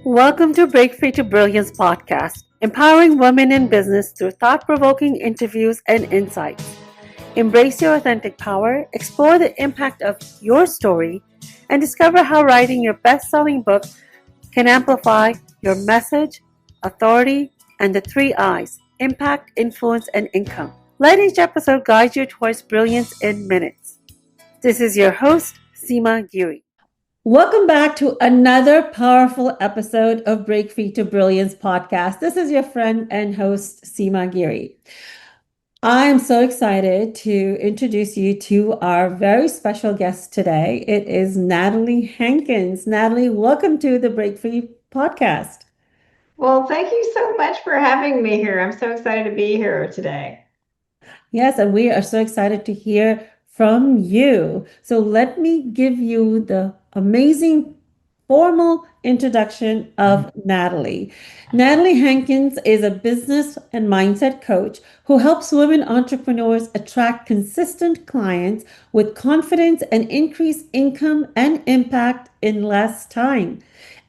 Welcome to Break Free to Brilliance podcast, empowering women in business through thought provoking interviews and insights. Embrace your authentic power, explore the impact of your story, and discover how writing your best selling book can amplify your message, authority, and the three I's: impact, influence, and income. Let each episode guide you towards brilliance in minutes. This is your host, Seema Giri. Welcome back to another powerful episode of Break Free to Brilliance podcast. This is your friend and host, Seema Giri. I am so excited to introduce you to our very special guest today. It is Natalie Hankins. Natalie, welcome to the Break Free podcast. Well, thank you so much for having me here. I'm so excited to be here today. Yes, and we are so excited to hear from you. So let me give you the amazing formal introduction of Natalie. Natalie Hankins is a business and mindset coach who helps women entrepreneurs attract consistent clients with confidence and increase income and impact in less time.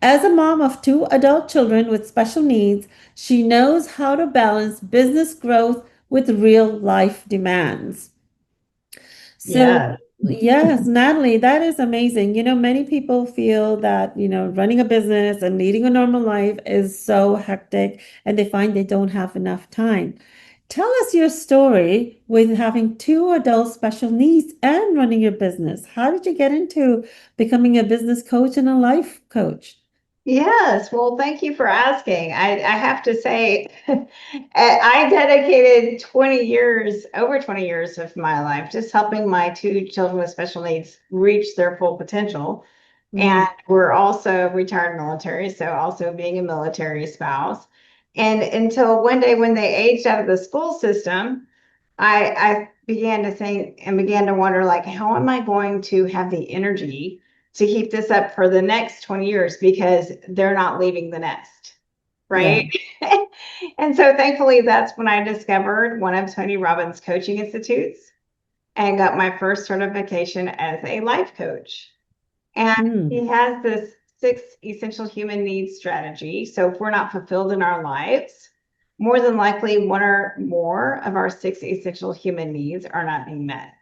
As a mom of two adult children with special needs, she knows how to balance business growth with real life demands. So, Yeah. yes, Natalie, that is amazing. Many people feel that, running a business and leading a normal life is so hectic and they find they don't have enough time. Tell us your story with having two adult special needs and running your business. How did you get into becoming a business coach and a life coach? Yes. Well, thank you for asking. I have to say, I dedicated 20 years, over 20 years of my life, just helping my two children with special needs reach their full potential. Mm, And we're also retired military, so also being a military spouse. And until one day when they aged out of the school system, I began to think and began to wonder, like, how am I going to have the energy to keep this up for the next 20 years because they're not leaving the nest, yeah. right? And so thankfully, that's when I discovered one of Tony Robbins' coaching institutes and got my first certification as a life coach. And Mm, he has this six essential human needs strategy. So if we're not fulfilled in our lives, more than likely one or more of our six essential human needs are not being met.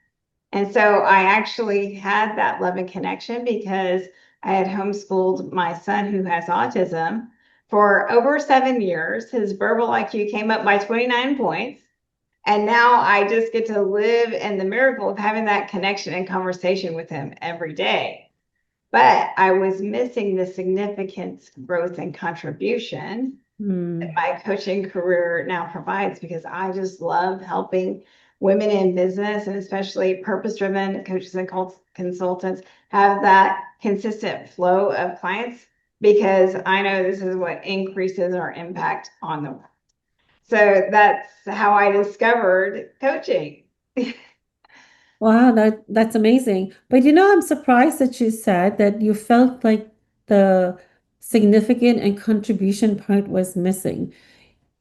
And so I actually had that love and connection because I had homeschooled my son who has autism for over 7 years. His verbal IQ came up by 29 points. And now I just get to live in the miracle of having that connection and conversation with him every day. But I was missing the significant growth and contribution that mm. my coaching career now provides because I just love helping women in business and especially purpose driven coaches and consultants have that consistent flow of clients because I know this is what increases our impact on the world. So that's how I discovered coaching. Wow, that's amazing. But I'm surprised that you said that you felt like the significant and contribution part was missing.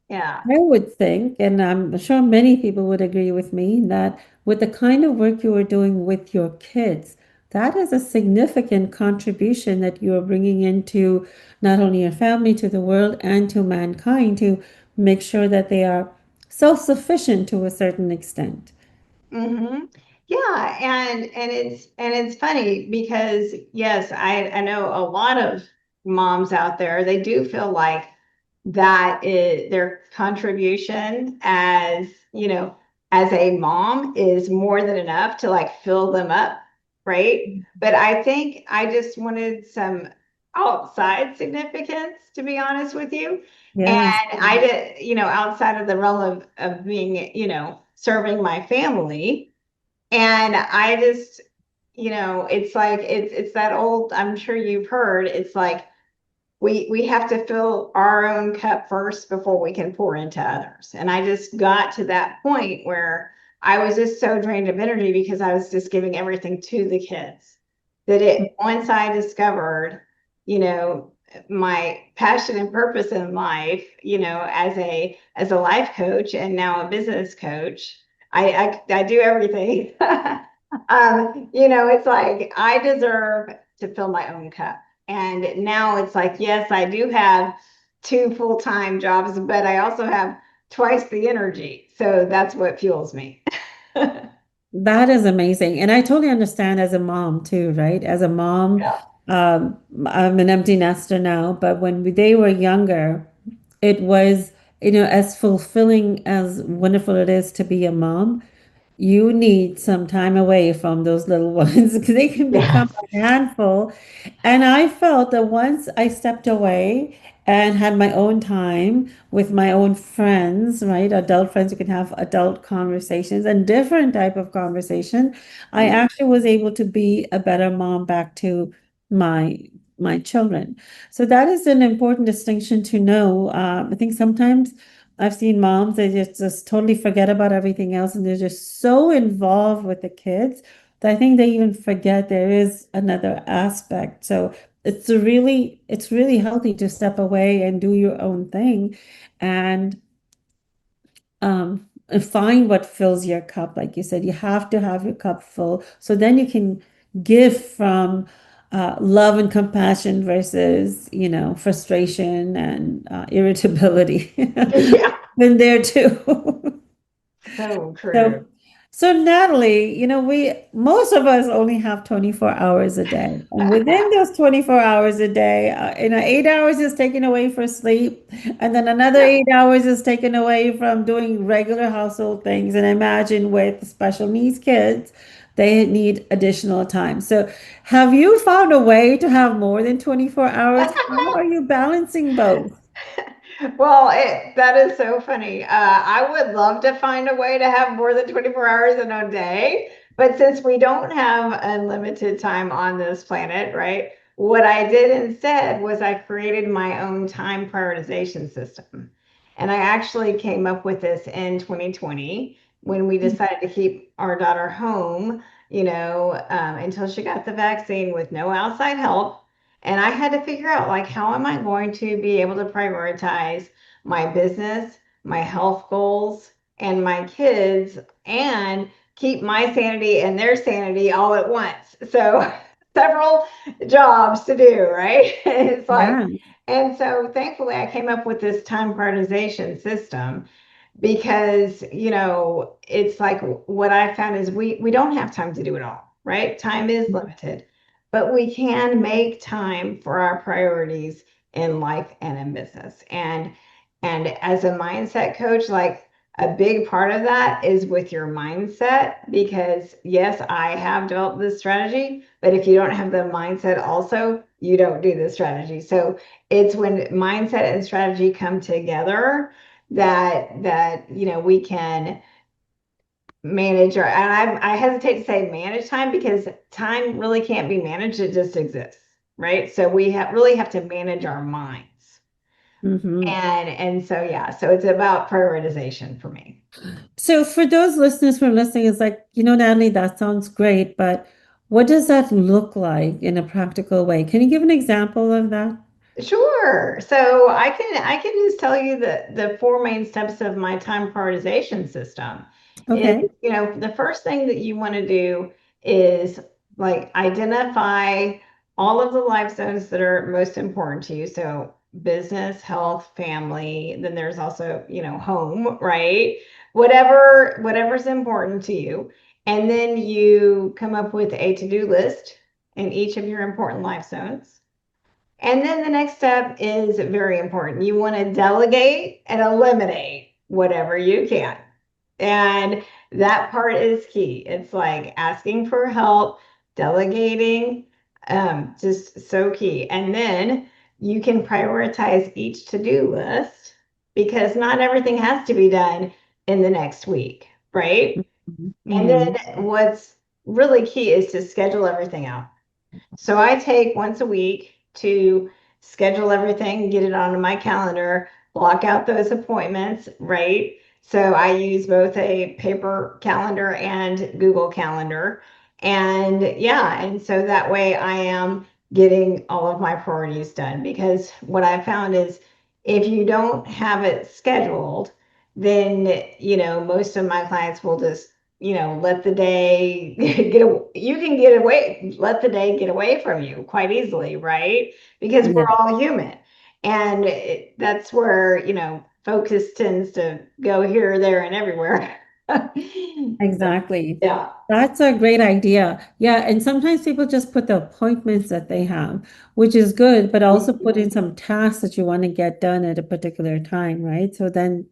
Yeah. I would think, and I'm sure many people would agree with me, that with the kind of work you are doing with your kids, that is a significant contribution that you are bringing into not only your family, to the world, and to mankind to make sure that they are self-sufficient to a certain extent. Hmm. Yeah, and it's funny because yes, I know a lot of moms out there, they do feel like that is their contribution as, as a mom is more than enough to like fill them up, right? But I think I just wanted some outside significance, to be honest with you. And Yes. I did, outside of the realm of being, serving my family. And I just, it's like it's that old, I'm sure you've heard, it's like we have to fill our own cup first before we can pour into others. And I just got to that point where I was just so drained of energy because I was just giving everything to the kids. That it once I discovered, you know, my passion and purpose in life, as a life coach and now a business coach, I do everything. It's like I deserve to fill my own cup. And now it's like, yes, I do have two full-time jobs, but I also have twice the energy. So that's what fuels me. That is amazing. And I totally understand as a mom too, right? As a mom, Yeah. I'm an empty nester now, but when they were younger, it was, as fulfilling as wonderful it is to be a mom, you need some time away from those little ones because they can become Yes. a handful. And I felt that once I stepped away and had my own time with my own friends, right? Adult friends, you can have adult conversations and different type of conversation. I actually was able to be a better mom back to my my children. So that is an important distinction to know. I think sometimes I've seen moms, they just totally forget about everything else and they're just so involved with the kids that I think they even forget there is another aspect. So it's really healthy to step away and do your own thing and find what fills your cup. Like you said, you have to have your cup full. So then you can give from love and compassion versus, frustration and irritability. Yeah. Been there too. So true. So, so Natalie, we most of us only have 24 hours a day. And within those 24 hours a day, 8 hours is taken away for sleep, and then another Yeah. 8 hours is taken away from doing regular household things. And imagine with special needs kids, they need additional time. So, have you found a way to have more than 24 hours? How are you balancing both? Well, that is so funny. I would love to find a way to have more than 24 hours in a day, but since we don't have unlimited time on this planet, right? What I did instead was I created my own time prioritization system. And I actually came up with this in 2020 when we decided to keep our daughter home, until she got the vaccine with no outside help. And I had to figure out, like, how am I going to be able to prioritize my business, my health goals, and my kids, and keep my sanity and their sanity all at once? So several jobs to do, right? It's like, Yeah. and so thankfully I came up with this time prioritization system because it's like what I found is we don't have time to do it all, right? Time is limited, but we can make time for our priorities in life and in business. And as a mindset coach, like, a big part of that is with your mindset, because yes, I have developed this strategy, but if you don't have the mindset also, you don't do the strategy. So it's when mindset and strategy come together that we can manage our, and I hesitate to say manage time, because time really can't be managed, it just exists, right? So we really have to manage our minds. Mm-hmm. And so yeah, so it's about prioritization for me. So for those listeners who are listening, it's like, Natalie, that sounds great, but what does that look like in a practical way? Can you give an example of that? Sure. So I can just tell you the four main steps of my time prioritization system is, Okay. the first thing that you want to do is, like, identify all of the life zones that are most important to you. So business, health, family, then there's also, home, right? Whatever's important to you. And then you come up with a to-do list in each of your important life zones. And then the next step is very important. You want to delegate and eliminate whatever you can. And that part is key. It's like asking for help, delegating, just so key. And then you can prioritize each to-do list, because not everything has to be done in the next week, right? And Mm-hmm. then what's really key is to schedule everything out. So I take once a week to schedule everything, get it onto my calendar, block out those appointments, right? So I use both a paper calendar and Google Calendar. And yeah, and so that way I am getting all of my priorities done, because what I found is if you don't have it scheduled, then most of my clients will just let the day you can get away, let the day get away from you quite easily, right? Because we're Yeah, all human. And that's where, focus tends to go here, there, and everywhere. exactly. Yeah, That's a great idea. Yeah, and sometimes people just put the appointments that they have, which is good, but also put in some tasks that you want to get done at a particular time, right? So then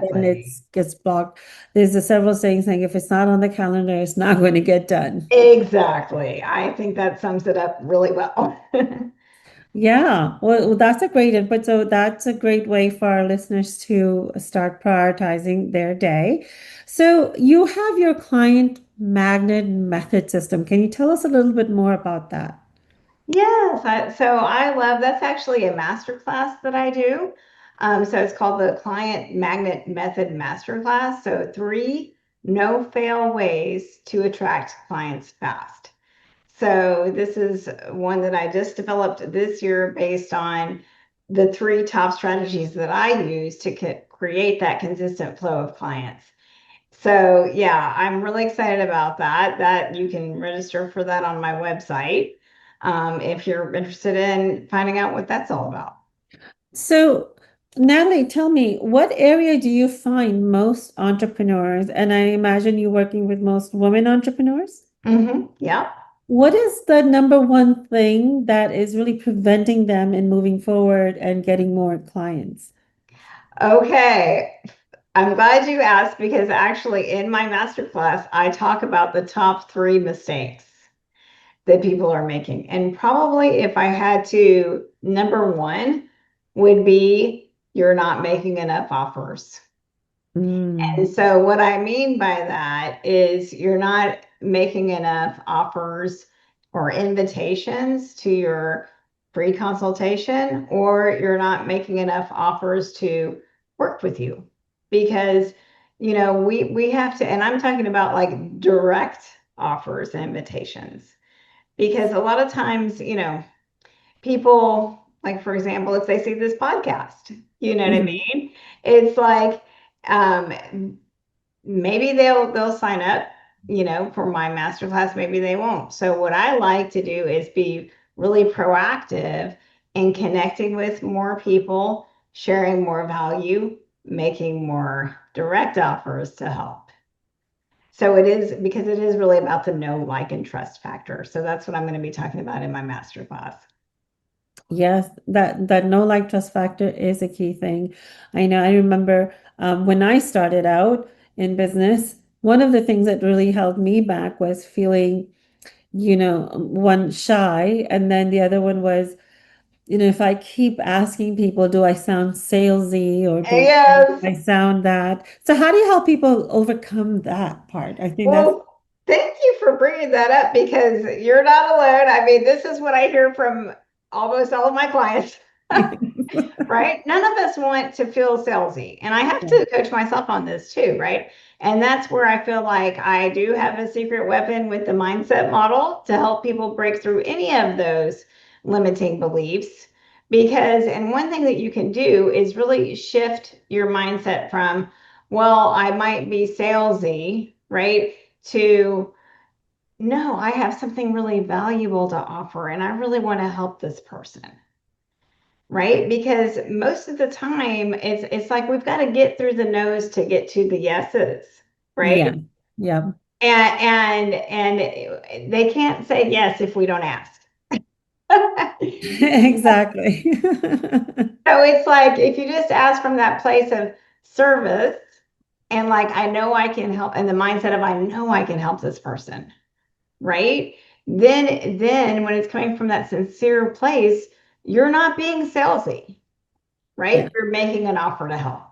it exactly. gets blocked. There's several sayings saying if it's not on the calendar, it's not going to get done. Exactly. I think that sums it up really well. Yeah, well, that's a great input. So that's a great way for our listeners to start prioritizing their day. So you have your client magnet method system. Can you tell us a little bit more about that? Yes, so I love that's actually a master class that I do. So it's called the Client Magnet Method Masterclass. So three no fail ways to attract clients fast. So this is one that I just developed this year based on the three top strategies that I use to create that consistent flow of clients. So yeah, I'm really excited about that. That you can register for that on my website, if you're interested in finding out what that's all about. So, Natalie, tell me, what area do you find most entrepreneurs? And I imagine you're working with most women entrepreneurs. Yeah. What is the number one thing that is really preventing them in moving forward and getting more clients? Okay. I'm glad you asked because actually in my masterclass, I talk about the top three mistakes that people are making. And probably if I had to, number one would be you're not making enough offers. And Mm, so, what I mean by that is you're not making enough offers or invitations to your free consultation, or you're not making enough offers to work with you. Because, we have to, and I'm talking about like direct offers and invitations. Because a lot of times, people, like, for example, if they see this podcast, you know what I mhm. mean? It's like, maybe they'll sign up, for my masterclass, maybe they won't. So what I like to do is be really proactive in connecting with more people, sharing more value, making more direct offers to help. So it is because it is really about the know, like, and trust factor. So that's what I'm going to be talking about in my masterclass. Yes, that no like trust factor is a key thing. I know. I remember when I started out in business, one of the things that really held me back was feeling, one shy, and then the other one was, if I keep asking people, do I sound salesy or do Yes. I sound that? So how do you help people overcome that part? I think that's Well, thank you for bringing that up because you're not alone. I mean, this is what I hear from almost all of my clients, right? None of us want to feel salesy. And I have yeah, to coach myself on this too, right? And that's where I feel like I do have a secret weapon with the mindset model to help people break through any of those limiting beliefs. Because, and one thing that you can do is really shift your mindset from, well, I might be salesy, right? To, no, I have something really valuable to offer and I really want to help this person, right? Because most of the time it's like we've got to get through the no's to get to the yeses, right? yeah, yeah, And they can't say yes if we don't ask. exactly. So it's like if you just ask from that place of service and like I know I can help, and the mindset of I know I can help this person, right? Then when it's coming from that sincere place, you're not being salesy, right? Yeah. You're making an offer to help.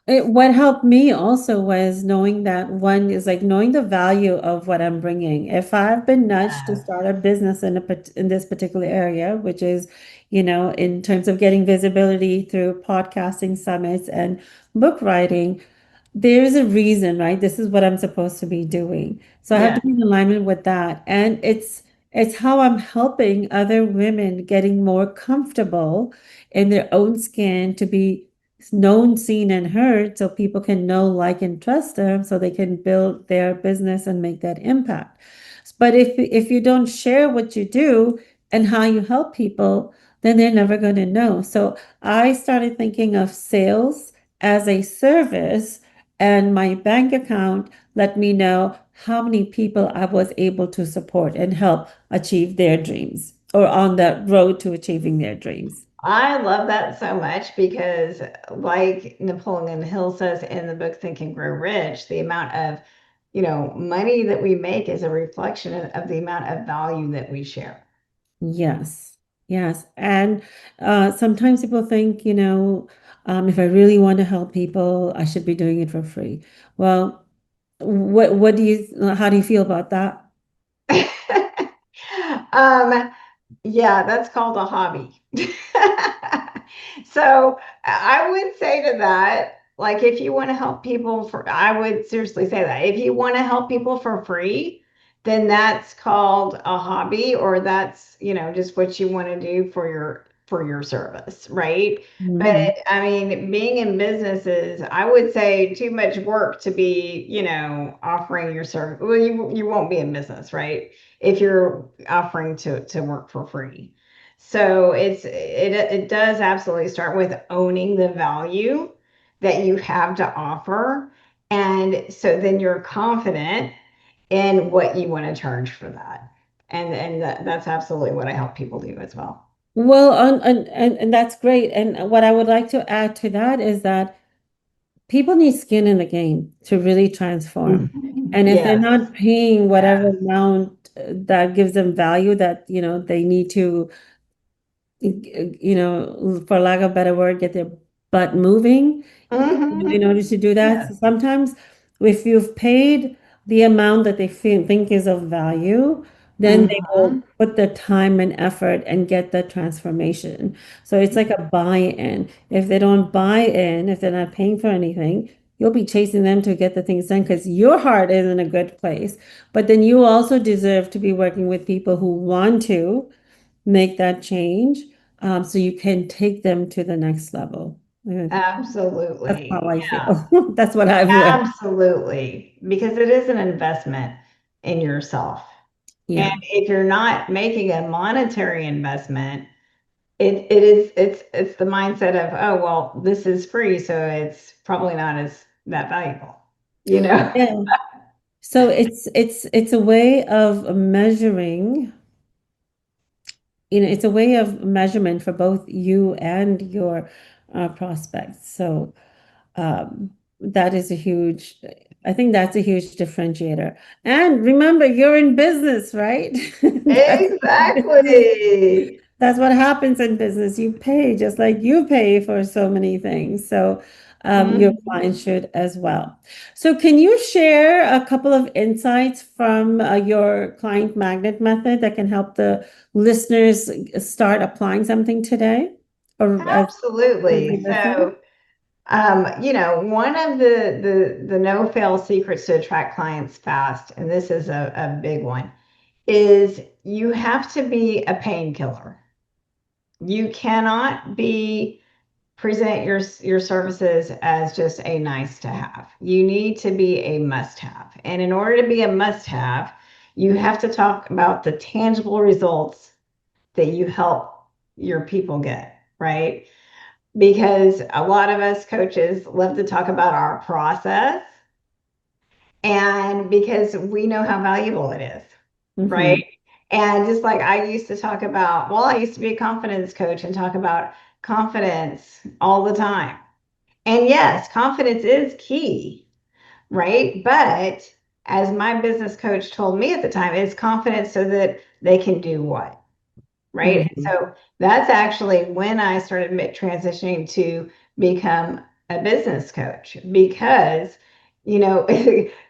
What helped me also was knowing that one is like knowing the value of what I'm bringing. If I've been nudged to Yes. start a business in this particular area, which is, in terms of getting visibility through podcasting summits and book writing, there's a reason, right? This is what I'm supposed to be doing. So I have Yeah. to be in alignment with that. And it's how I'm helping other women getting more comfortable in their own skin to be known, seen, and heard so people can know, like, and trust them so they can build their business and make that impact. But if you don't share what you do and how you help people, then they're never going to know. So I started thinking of sales as a service, and my bank account let me know how many people I was able to support and help achieve their dreams or on that road to achieving their dreams. I love that so much because, like Napoleon Hill says in the book Think and Grow Rich, the amount of, money that we make is a reflection of the amount of value that we share. Yes, yes. And sometimes people think, if I really want to help people, I should be doing it for free. Well, what do how do you feel about that? um, Yeah, that's called a hobby. So I would say to that, like, if you want to help people I would seriously say that if you want to help people for free, then that's called a hobby, or that's, just what you want to do for your service, right? But Mhm. I mean, being in businesses, I would say too much work to be, offering your service. Well, you won't be in business, right? If you're offering to work for free. So it does absolutely start with owning the value that you have to offer. And so then you're confident in what you want to charge for that. And that's absolutely what I help people do as well. Well, and that's great. And what I would like to add to that is that people need skin in the game to really transform. And if they're Yes, not paying whatever yes. amount that gives them value that, they need to, for lack of a better word, get their butt moving in Hmm. order to do that. So Yes. sometimes if you've paid the amount that they think is of value, then they Hmm. will put the time and effort and get the transformation. So it's like a buy-in. If they don't buy in, if they're not paying for anything, you'll be chasing them to get the things done because your heart is in a good place. But then you also deserve to be working with people who want to make that change, so you can take them to the next level. That's how Absolutely. I Yeah. feel. That's what I've learned. Absolutely. Because it is an investment in yourself. And Yeah. if you're not making a monetary investment, it's the mindset of, oh, well, this is free, so it's probably not as that valuable, you know? Yeah. So it's a way of measuring, it's a way of measurement for both you and your prospects. So that is a huge, I think that's a huge differentiator. And remember, you're in business, right? Business. Exactly. That's what happens in business. You pay just like you pay for so many things. So your Mhm. clients should as well. So can you share a couple of insights from your client magnet method that can help the listeners start applying something today, or as they Absolutely. listen? So, one of the no-fail secrets to attract clients fast, and this is a big one, is you have to be a painkiller. You cannot be present your services as just a nice to have. You need to be a must have. And in order to be a must have, you have to talk about the tangible results that you help your people get, right? Because a lot of us coaches love to talk about our process, and because we know how valuable it is, Mm-hmm. right? And just like I used to talk about, well, I used to be a confidence coach and talk about confidence all the time. And yes, confidence is key, right? But as my business coach told me at the time, it's confidence so that they can do what? Right. And Mm-hmm. so that's actually when I started transitioning to become a business coach, because,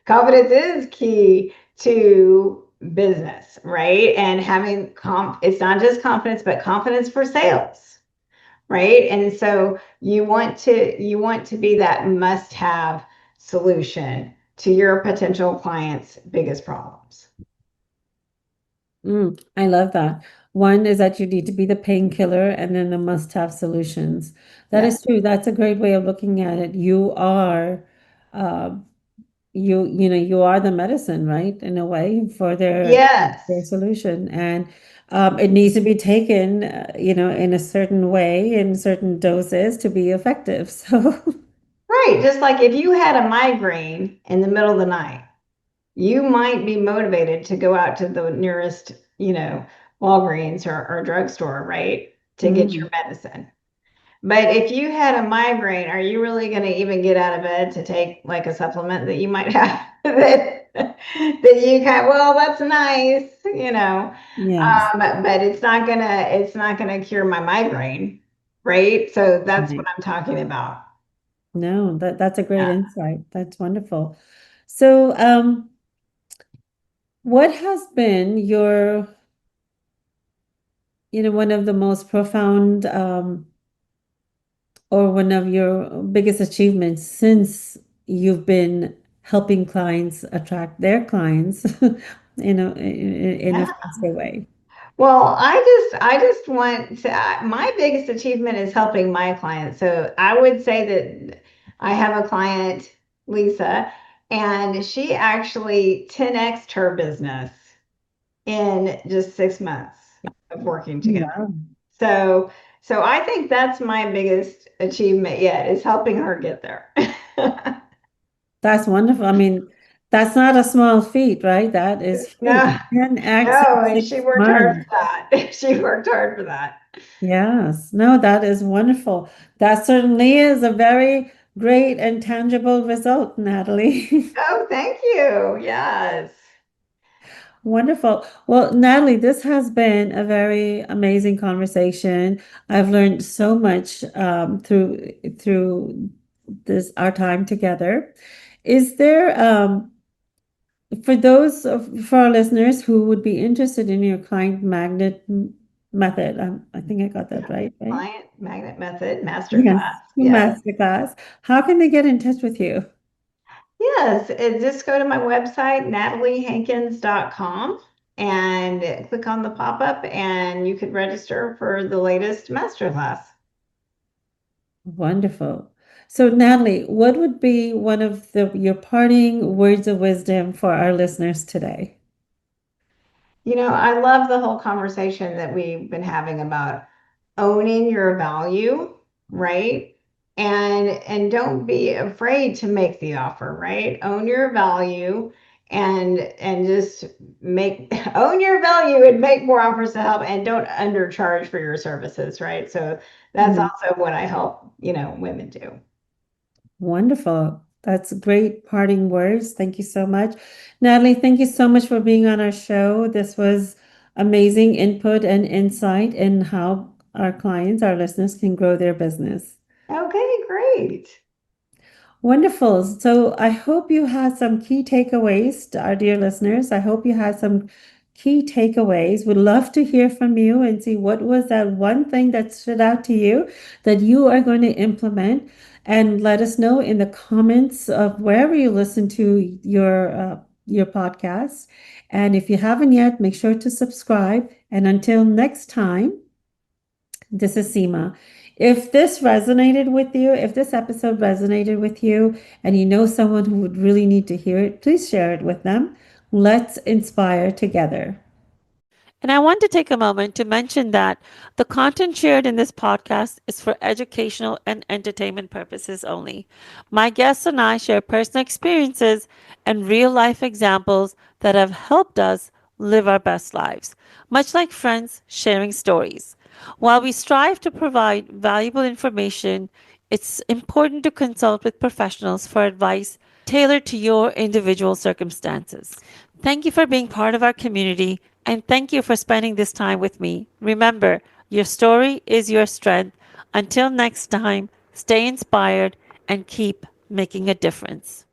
confidence is key to business, right? And having it's not just confidence, but confidence for sales, right? And so you want to be that must have solution to your potential clients' biggest problems. I love that. One is that you need to be the painkiller and then the must-have solutions. That Yeah. is true. That's a great way of looking at it. You are, uh, you are the medicine, right? In a way for their Yes. solution. And it needs to be taken, in a certain way, in certain doses to be effective. So, Right. Just like if you had a migraine in the middle of the night, you might be motivated to go out to the nearest, Walgreens or drugstore, right? To get your mm, medicine. But if you had a migraine, are you really going to even get out of bed to take like a supplement that you might have that you kind well, that's nice. yes. But it's not gonna cure my migraine, right? So that's what Right. I'm talking about. No, that's a great Yeah. insight. That's wonderful. So, what has been one of the most profound, or one of your biggest achievements since you've been helping clients attract their clients, in a Yeah. faster way? Well, I just want to, my biggest achievement is helping my clients. So I would say that I have a client, Lisa, and she actually 10x'd her business in just 6 months of working together. Wow. So, so I think that's my biggest achievement yet is helping her get there. That's wonderful. I mean, that's not a small feat, right? That is huge. No, 10x no, in and she six worked hard for months. that. She worked hard for that. Yes. No, that is wonderful. That certainly is a very great and tangible result, Natalie. Oh, thank you. Yes. Wonderful. Well, Natalie, this has been a very amazing conversation. I've learned so much through this our time together. Is there for our listeners who would be interested in your client magnet method? I think I got that right, right? Client Magnet Method Yes, Masterclass. Yes. masterclass. How can they get in touch with you? Yes. Just go to my website, nataliehankins.com, and click on the pop-up, and you could register for the latest masterclass. Wonderful. So, Natalie, what would be one of your parting words of wisdom for our listeners today? I love the whole conversation that we've been having about owning your value, right? And don't be afraid to make the offer, right? Own your value and just make own your value and make more offers to help and don't undercharge for your services, right? So that's Mhm. also what I help, women do. Wonderful. That's great parting words. Thank you so much. Natalie, thank you so much for being on our show. This was amazing input and insight in how our clients, our listeners, can grow their business. Okay, great. Wonderful. So I hope you had some key takeaways, our dear listeners. I hope you had some key takeaways. Would love to hear from you and see what was that one thing that stood out to you that you are going to implement. And let us know in the comments of wherever you listen to your podcast. And if you haven't yet, make sure to subscribe. And until next time. This is Seema. If this resonated with you, if this episode resonated with you, and you know someone who would really need to hear it, please share it with them. Let's inspire together. And I want to take a moment to mention that the content shared in this podcast is for educational and entertainment purposes only. My guests and I share personal experiences and real life examples that have helped us live our best lives, much like friends sharing stories. While we strive to provide valuable information, it's important to consult with professionals for advice tailored to your individual circumstances. Thank you for being part of our community and thank you for spending this time with me. Remember, your story is your strength. Until next time, stay inspired and keep making a difference.